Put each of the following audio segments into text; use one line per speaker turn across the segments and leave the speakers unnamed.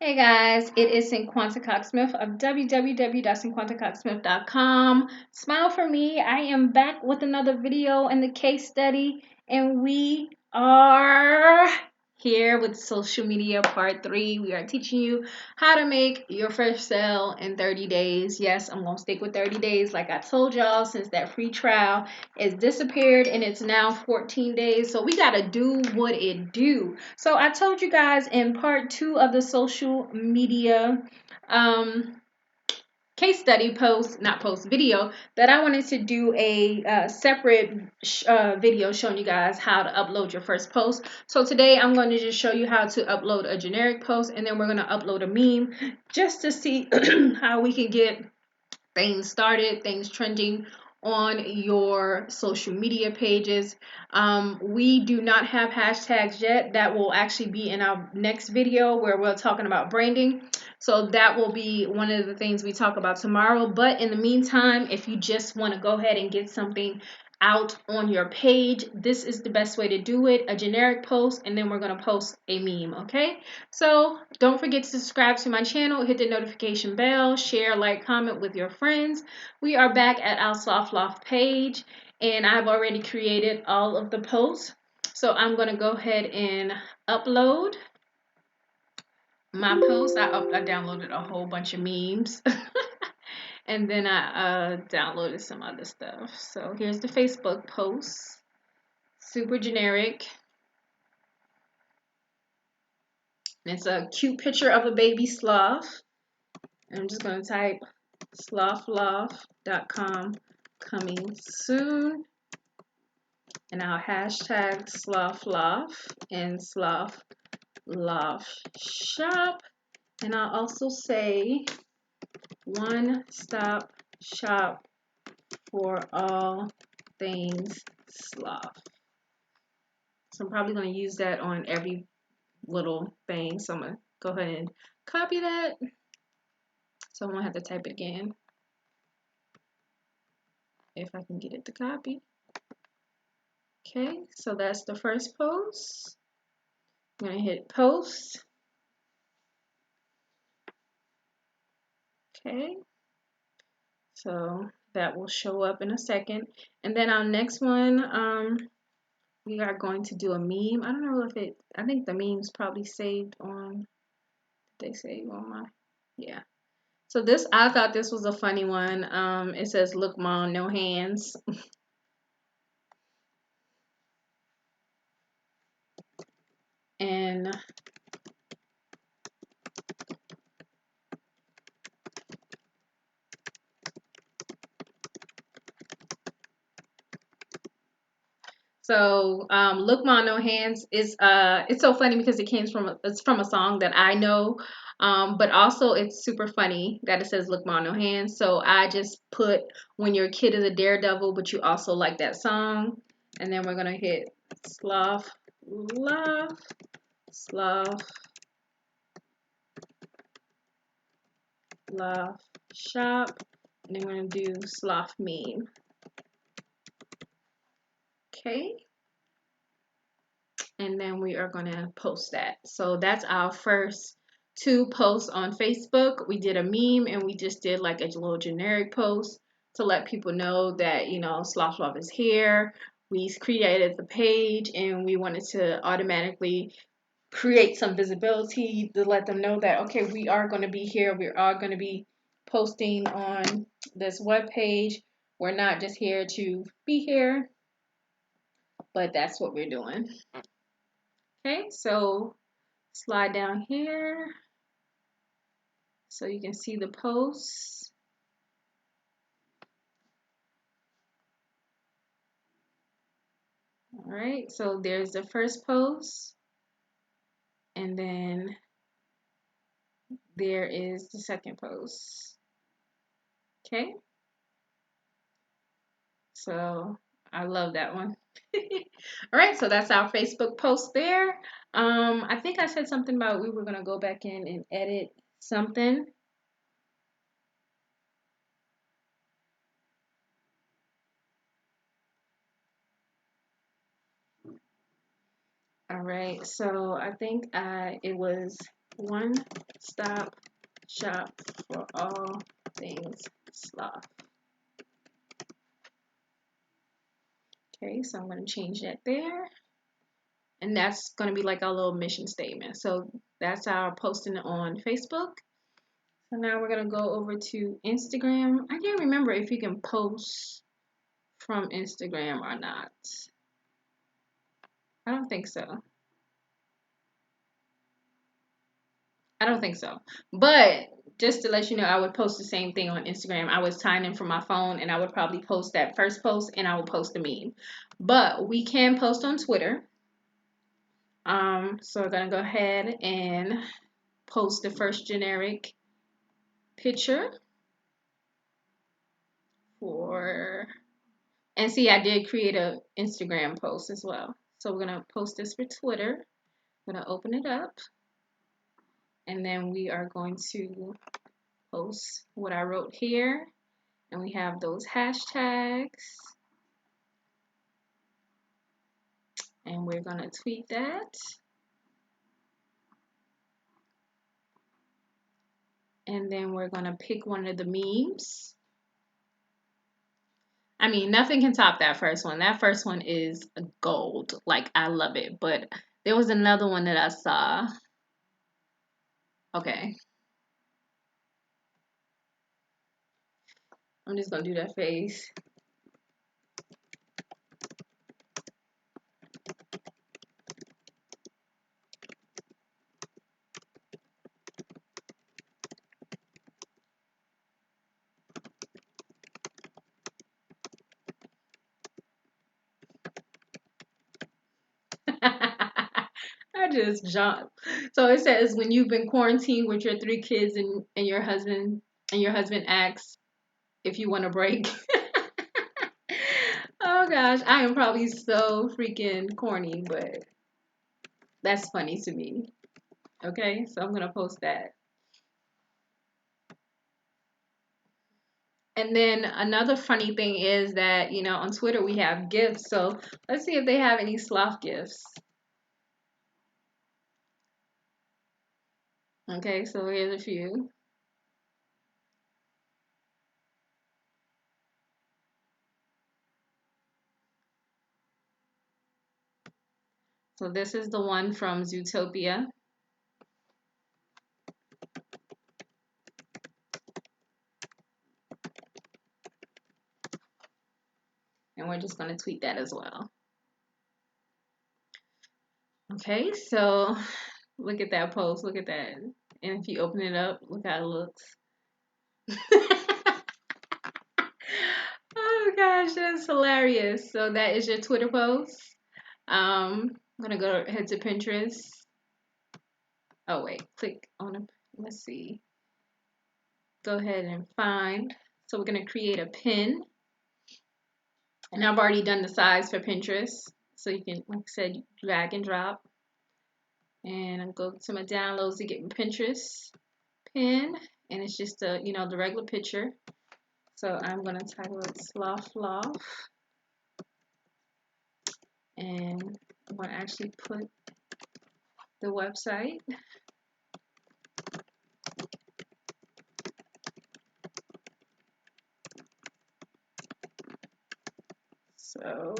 Hey guys, it is Cinquanta Cox-Smith of www.cinquantacoxsmith.com. Smile for me. I am back with another video and the case study, and we are here with social media part 3. We are teaching you how to make your first sale in 30 days. Yes, I'm going to stick with 30 days like I told y'all, since that free trial is disappeared and it's now 14 days. So we got to do what it do. So I told you guys in part 2 of the social media case study video, that I wanted to do a separate video showing you guys how to upload your first post. So today I'm going to just show you how to upload a generic post, and then we're going to upload a meme just to see how we can get things started, things trending on your social media pages. We do not have hashtags yet. That will actually be in our next video where we're talking about branding. So that will be one of the things we talk about tomorrow. But in the meantime, if you just want to go ahead and get something out on your page, this is the best way to do it: a generic post, and then we're going to post a meme. Okay, so don't forget to subscribe to my channel, hit the notification bell, share, like, comment with your friends. We are back at our Soft Loft page, and I've already created all of the posts. So I'm going to go ahead and upload my post. I downloaded a whole bunch of memes. And then I downloaded some other stuff. So here's the Facebook post. Super generic. And it's a cute picture of a baby sloth. I'm just going to type slothloft.com coming soon. And I'll hashtag slothloft and slothloft shop. And I'll also say one-stop shop for all things sloth. So I'm probably going to use that on every little thing. So I'm going to go ahead and copy that, so I won't have to type it again if I can get it to copy. Okay, so that's the first post. I'm going to hit post. Okay, so that will show up in a second. And then our next one, we are going to do a meme. I don't know if it, I think the meme's probably saved on, did they save on my, yeah. So this, I thought this was a funny one. It says, "Look, Mom, no hands." And so, "Look, Ma, No Hands" is it's so funny because it's from a song that I know, but also it's super funny that it says "Look, Ma, No Hands." So I just put "when your kid is a daredevil, but you also like that song," and then we're gonna hit sloth, love, sloth, love, shop, and then we're gonna do sloth meme. Okay. And then we are going to post that. So that's our first 2 posts on Facebook. We did a meme and we just did like a little generic post to let people know that, you know, Sloth Love is here. We created the page and we wanted to automatically create some visibility to let them know that, okay, we are going to be here. We are going to be posting on this web page. We're not just here to be here, but that's what we're doing. Okay, so slide down here so you can see the posts. All right, so there's the first post, and then there is the second post. Okay, so I love that one. All right, so that's our Facebook post there. I think I said something about we were gonna go back in and edit something. All right, so I think it was one stop shop for all things sloth. Okay, so I'm going to change that there. And that's going to be like our little mission statement. So that's our posting on Facebook. So now we're going to go over to Instagram. I can't remember if you can post from Instagram or not. I don't think so. I don't think so. But just to let you know, I would post the same thing on Instagram. I would sign in from my phone and I would probably post that first post and I would post a meme. But we can post on Twitter. So we're going to go ahead and post the first generic picture for, and see, I did create a Instagram post as well. So we're going to post this for Twitter. I'm going to open it up. And then we are going to post what I wrote here. And we have those hashtags. And we're going to tweet that. And then we're going to pick one of the memes. I mean, nothing can top that first one. That first one is gold. Like, I love it. But there was another one that I saw. Okay. I'm just going to do that face. I just jumped. So it says, when you've been quarantined with your 3 kids and your husband asks if you want a break. Oh gosh, I am probably so freaking corny, but that's funny to me. Okay, so I'm gonna post that. And then another funny thing is that, you know, on Twitter we have gifts. So let's see if they have any sloth gifts. Okay, so here's a few. So this is the one from Zootopia. And we're just going to tweet that as well. Okay, so look at that post. Look at that. And if you open it up, look how it looks. Oh gosh, that's hilarious. So that is your Twitter post. I'm gonna go head to Pinterest. Oh wait, click on it. Let's see. Go ahead and find. So we're gonna create a pin. And I've already done the size for Pinterest. So you can, like I said, drag and drop. And I'll go to my downloads to get my Pinterest pin. And it's just a, you know, the regular picture. So I'm gonna title it Sloth Loft. And I'm gonna actually put the website. So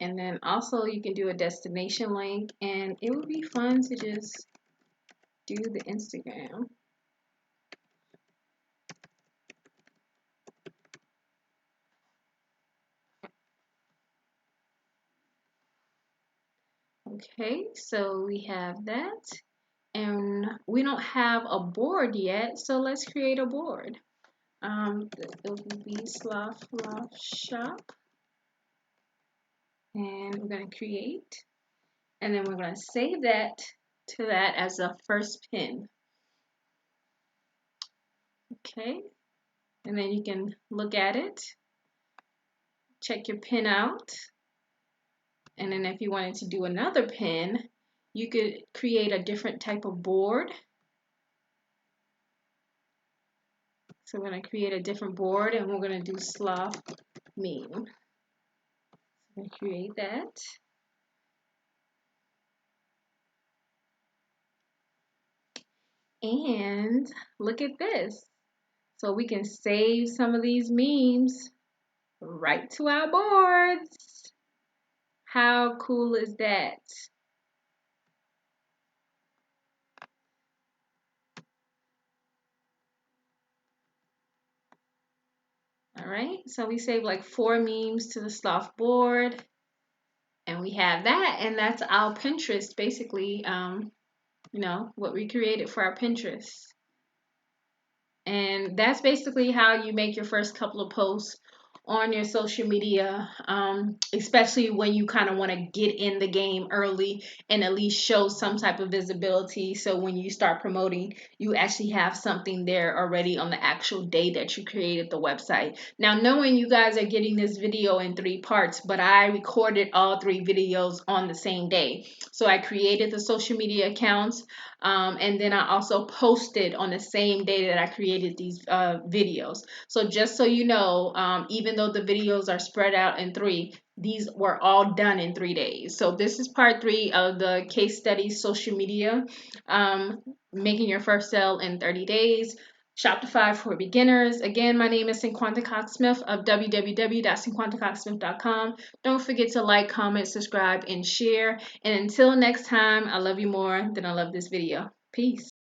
and then also you can do a destination link, and it would be fun to just do the Instagram. Okay, so we have that. And we don't have a board yet, so let's create a board. It will be Sloth Loft Shop. And we're going to create. And then we're going to save that to that as a first pin. Okay. And then you can look at it. Check your pin out. And then if you wanted to do another pin, you could create a different type of board. So we're going to create a different board and we're going to do sloth meme. And create that. And look at this. So we can save some of these memes right to our boards. How cool is that? All right, so we saved like 4 memes to the sloth board, and we have that, and that's our Pinterest, basically, what we created for our Pinterest. And that's basically how you make your first couple of posts on your social media, especially when you kind of want to get in the game early and at least show some type of visibility. So when you start promoting, you actually have something there already on the actual day that you created the website. Now, knowing you guys are getting this video in 3 parts, but I recorded all 3 videos on the same day. So I created the social media accounts. And then I also posted on the same day that I created these videos. So just so you know, even though the videos are spread out in 3, these were all done in 3 days. So this is part 3 of the case study social media, making your first sale in 30 days. Shopify for beginners. Again, my name is Cinquanta Cox-Smith of www.cinquantacoxsmith.com. Don't forget to like, comment, subscribe, and share. And until next time, I love you more than I love this video. Peace.